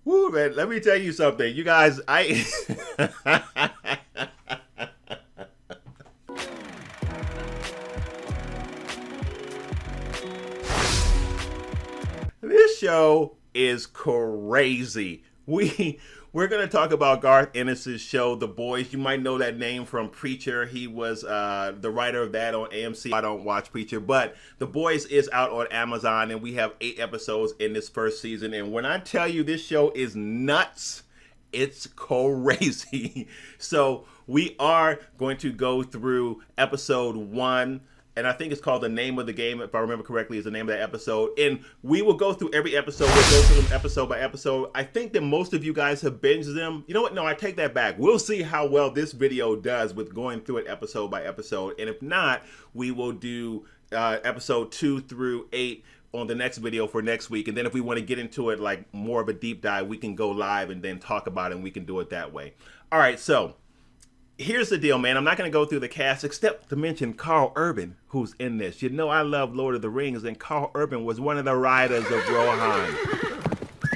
Woo, man, let me tell you something. You guys, I this show is crazy. We're gonna talk about Garth Ennis's show, The Boys. You might know that name from Preacher. He was the writer of that on AMC. I don't watch Preacher, but The Boys is out on Amazon, and we have 8 episodes in this first season. And when I tell you this show is nuts, it's crazy. So we are going to go through episode 1, and I think it's called The Name of the Game, if I remember correctly, is the name of that episode. And we will go through every episode. We'll go through them episode by episode. I think that most of you guys have binged them. You know what? No, I take that back. We'll see how well this video does with going through it episode by episode. And if not, we will do episode 2 through 8 on the next video for next week. And then if we want to get into it like more of a deep dive, we can go live and then talk about it, and we can do it that way. All right, so here's the deal, man. I'm not going to go through the cast except to mention Carl Urban, who's in this. You know I love Lord of the Rings, and Carl Urban was one of the writers of Rohan.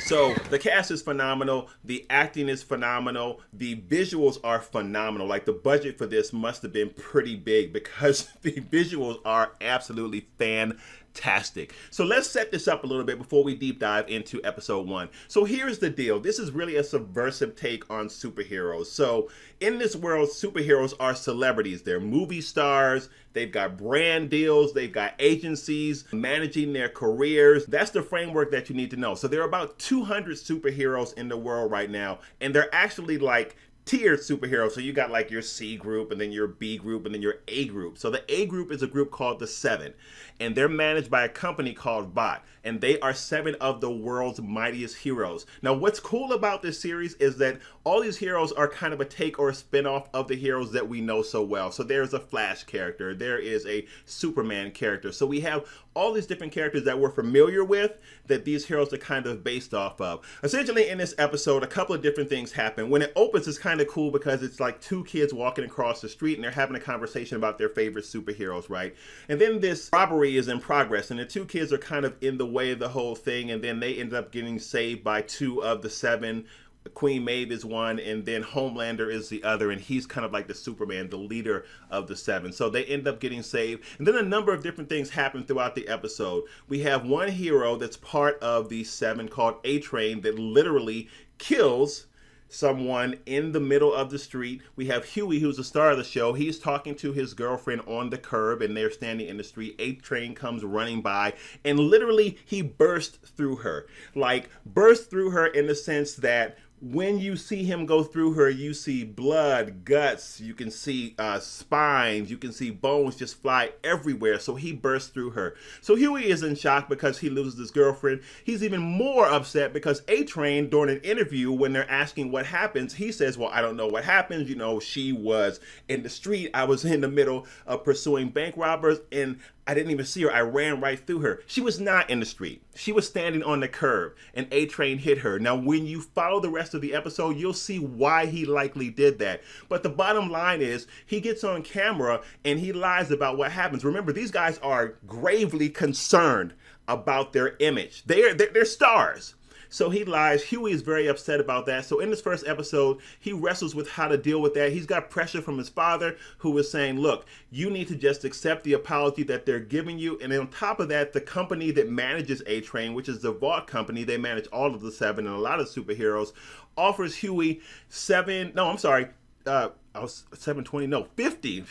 So the cast is phenomenal. The acting is phenomenal. The visuals are phenomenal. Like, the budget for this must have been pretty big because the visuals are absolutely fantastic. So let's set this up a little bit before we deep dive into episode 1. So here's the deal. This is really a subversive take on superheroes. So in this world, superheroes are celebrities. They're movie stars. They've got brand deals. They've got agencies managing their careers. That's the framework that you need to know. So there are about 200 superheroes in the world right now, and they're actually like tiered superheroes. So you got like your C group, and then your B group, and then your A group. So the A group is a group called the Seven, and they're managed by a company called Bot, and they are 7 of the world's mightiest heroes. Now, what's cool about this series is that all these heroes are kind of a take or a spin-off of the heroes that we know so well. So there's a Flash character, there is a Superman character. So we have all these different characters that we're familiar with that these heroes are kind of based off of. Essentially, in this episode, a couple of different things happen. When it opens, it's kind of cool because it's like 2 kids walking across the street, and they're having a conversation about their favorite superheroes, right? And then this robbery is in progress, and the 2 kids are kind of in the way of the whole thing, and then they end up getting saved by 2 of the 7. Queen Maeve is one, and then Homelander is the other, and he's kind of like the Superman, the leader of the 7. So they end up getting saved, and then a number of different things happen throughout the episode. We have one hero that's part of the 7 called A-Train that literally kills someone in the middle of the street. We have Huey, who's the star of the show. He's talking to his girlfriend on the curb, and they're standing in the street. A-Train comes running by, and literally he burst through her. Like, burst through her in the sense that when you see him go through her, you see blood, guts, you can see spines, you can see bones just fly everywhere. So he bursts through her. So Huey is in shock because he loses his girlfriend. He's even more upset because A-Train, during an interview, when they're asking what happens, he says, well, I don't know what happens. You know, she was in the street. I was in the middle of pursuing bank robbers, and I didn't even see her. I ran right through her. She was not in the street. She was standing on the curb, and A-Train hit her. Now, when you follow the rest of the episode, you'll see why he likely did that. But the bottom line is, he gets on camera, and he lies about what happens. Remember, these guys are gravely concerned about their image. They're stars. So he lies. Huey is very upset about that. So in this first episode, he wrestles with how to deal with that. He's got pressure from his father, who is saying, look, you need to just accept the apology that they're giving you. And then on top of that, the company that manages A-Train, which is the Vault company, they manage all of the 7 and a lot of superheroes, offers Huey 7, no, I'm sorry, I was 720, no, 50,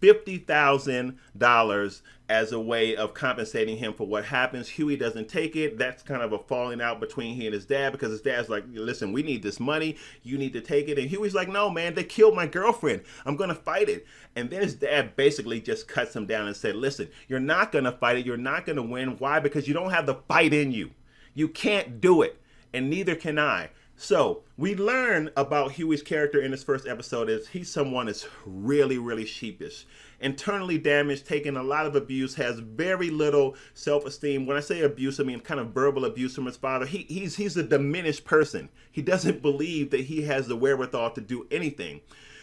$50,000 as a way of compensating him for what happens. Huey doesn't take it. That's kind of a falling out between he and his dad, because his dad's like, listen, we need this money. You need to take it. And Huey's like, no, man, they killed my girlfriend. I'm going to fight it. And then his dad basically just cuts him down and said, listen, you're not going to fight it. You're not going to win. Why? Because you don't have the fight in you. You can't do it. And neither can I. So we learn about Huey's character in this first episode is he's someone that's really, really sheepish, internally damaged, taking a lot of abuse, has very little self-esteem. When I say abuse, I mean kind of verbal abuse from his father. He's a diminished person. He doesn't believe that he has the wherewithal to do anything.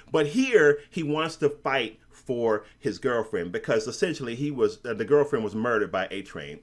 But here he wants to fight for his girlfriend, because essentially the girlfriend was murdered by A-Train.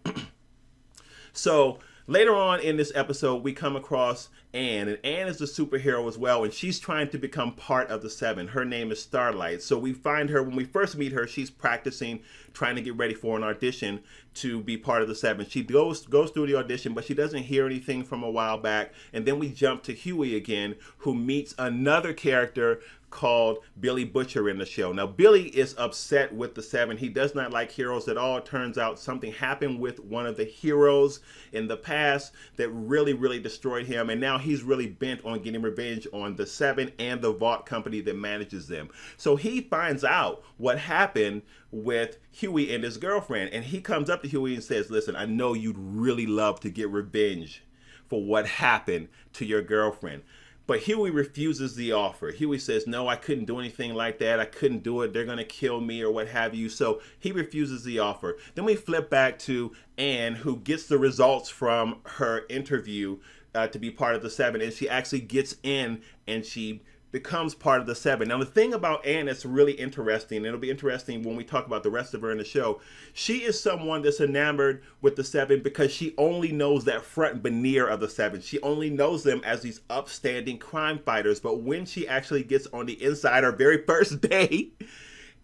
So later on in this episode, we come across Anne, and Anne is a superhero as well, and she's trying to become part of the Seven. Her name is Starlight. So we find her, when we first meet her, she's practicing, trying to get ready for an audition to be part of the Seven. She goes through the audition, but she doesn't hear anything from a while back. And then we jump to Huey again, who meets another character called Billy Butcher in the show. Now, Billy is upset with the Seven. He does not like heroes at all. It turns out something happened with one of the heroes in the past that really, really destroyed him. And now he's really bent on getting revenge on the Seven and the vault company that manages them. So he finds out what happened with Huey and his girlfriend. And he comes up to Huey and says, listen, I know you'd really love to get revenge for what happened to your girlfriend. But Huey refuses the offer. Huey says, no, I couldn't do anything like that. I couldn't do it. They're going to kill me or what have you. So he refuses the offer. Then we flip back to Anne, who gets the results from her interview to be part of the Seven. And she actually gets in and she becomes part of the Seven. Now, the thing about Anne that's really interesting, and it'll be interesting when we talk about the rest of her in the show, she is someone that's enamored with the Seven because she only knows that front veneer of the Seven. She only knows them as these upstanding crime fighters. But when she actually gets on the inside, her very first day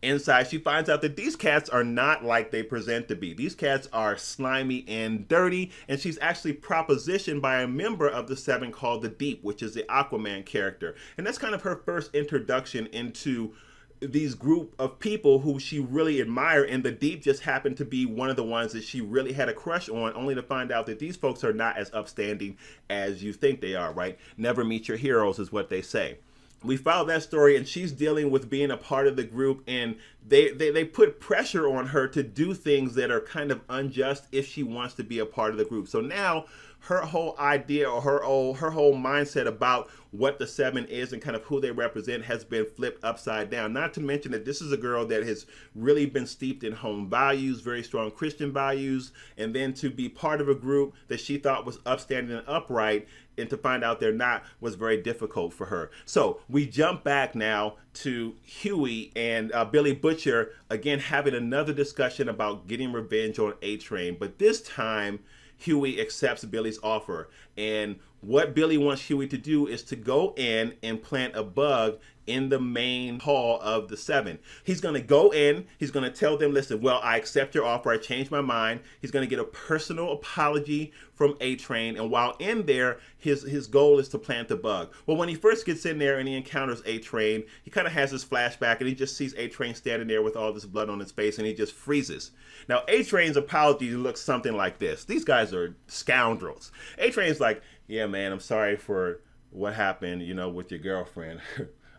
inside, she finds out that these cats are not like they present to be. These cats are slimy and dirty, and she's actually propositioned by a member of the Seven called the Deep, which is the Aquaman character. And that's kind of her first introduction into these group of people who she really admired, and the Deep just happened to be one of the ones that she really had a crush on, only to find out that these folks are not as upstanding as you think they are, right? Never meet your heroes is what they say. We follow that story, and she's dealing with being a part of the group, and they put pressure on her to do things that are kind of unjust if she wants to be a part of the group. So now her whole idea, or her whole mindset about what the Seven is and kind of who they represent has been flipped upside down. Not to mention that this is a girl that has really been steeped in home values, very strong Christian values, and then to be part of a group that she thought was upstanding and upright, and to find out they're not, was very difficult for her. So we jump back now to Huey and Billy Butcher, again having another discussion about getting revenge on A-Train, but this time Huey accepts Billy's offer. And what Billy wants Huey to do is to go in and plant a bug in the main hall of the Seven. He's going to go in, he's going to tell them, listen, well, I accept your offer, I changed my mind. He's going to get a personal apology from A-Train, and while in there, his goal is to plant the bug. Well, when he first gets in there and he encounters A-Train, he kind of has this flashback, and he just sees A-Train standing there with all this blood on his face, and he just freezes. Now, A-Train's apology looks something like this. These guys are scoundrels. A-Train's like, yeah, man, I'm sorry for what happened, with your girlfriend.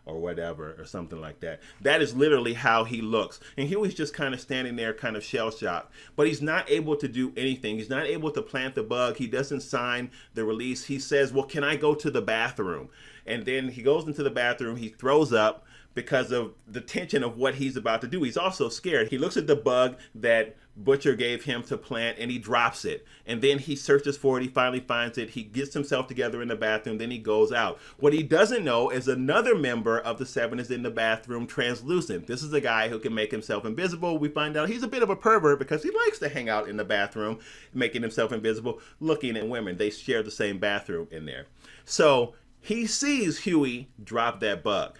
Or whatever, or something like that. That is literally how he looks. And Huey's just kind of standing there, kind of shell-shocked. But he's not able to do anything. He's not able to plant the bug. He doesn't sign the release. He says, well, can I go to the bathroom? And then he goes into the bathroom. He throws up because of the tension of what he's about to do. He's also scared. He looks at the bug that Butcher gave him to plant, and he drops it. And then he searches for it. He finally finds it. He gets himself together in the bathroom. Then he goes out. What he doesn't know is another member of the Seven is in the bathroom, translucent. This is a guy who can make himself invisible. We find out he's a bit of a pervert because he likes to hang out in the bathroom, making himself invisible, looking at women. They share the same bathroom in there. So he sees Huey drop that bug,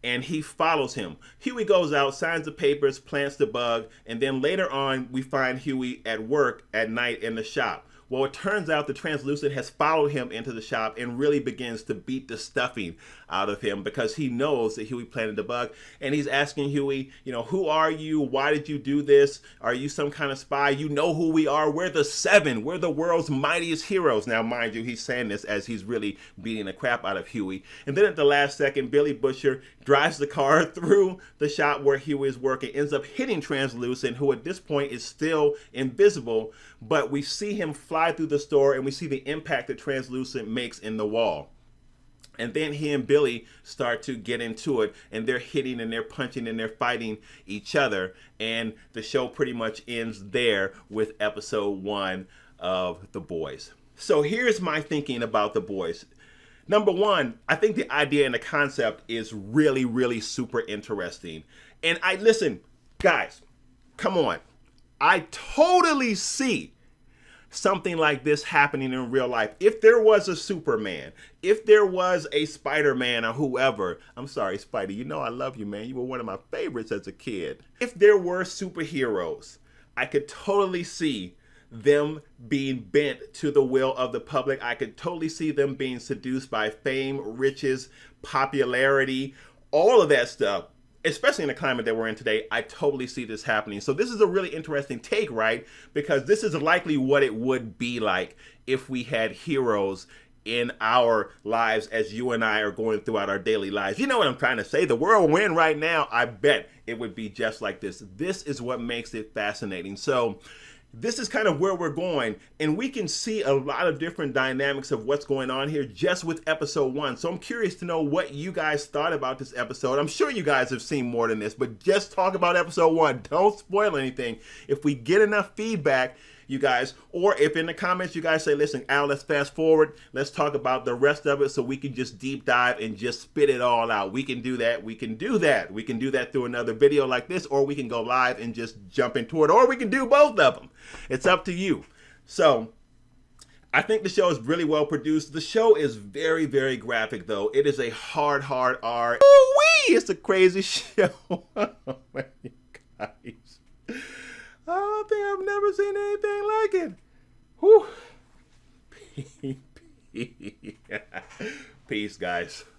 and he follows him. Huey goes out, signs the papers, plants the bug, and then later on we find Huey at work at night in the shop. Well, it turns out the translucent has followed him into the shop and really begins to beat the stuffing out of him because he knows that Huey planted the bug. And he's asking Huey, who are you? Why did you do this? Are you some kind of spy? You know who we are. We're the Seven. We're the world's mightiest heroes. Now, mind you, he's saying this as he's really beating the crap out of Huey. And then at the last second, Billy Butcher drives the car through the shop where Huey is working, ends up hitting Translucent, who at this point is still invisible. But we see him fly through the store, and we see the impact that Translucent makes in the wall. And then he and Billy start to get into it, and they're hitting and they're punching and they're fighting each other. And the show pretty much ends there with episode 1 of The Boys. So here's my thinking about The Boys. Number one, I think the idea and the concept is really, really super interesting. And I listen, guys, come on. I totally see something like this happening in real life. If there was a Superman, if there was a Spider-Man or whoever, I'm sorry, Spidey, you know I love you, man. You were one of my favorites as a kid. If there were superheroes, I could totally see them being bent to the will of the public. I could totally see them being seduced by fame, riches, popularity, all of that stuff. Especially in the climate that we're in today, I totally see this happening. So this is a really interesting take, right? Because this is likely what it would be like if we had heroes in our lives as you and I are going throughout our daily lives. You know what I'm trying to say? The world we're in right now, I bet it would be just like this. This is what makes it fascinating. So this is kind of where we're going, and we can see a lot of different dynamics of what's going on here just with episode 1. So I'm curious to know what you guys thought about this episode. I'm sure you guys have seen more than this, but just talk about episode 1. Don't spoil anything. If we get enough feedback, you guys, or if in the comments you guys say, listen, Al, let's fast forward. Let's talk about the rest of it so we can just deep dive and just spit it all out. We can do that. We can do that. We can do that through another video like this, or we can go live and just jump into it, or we can do both of them. It's up to you. So I think the show is really well produced. The show is very, very graphic, though. It is a hard R. Ooh-wee! It's a crazy show. Oh, my guys. I don't think I've never seen anything like it. Whew. Peace, guys.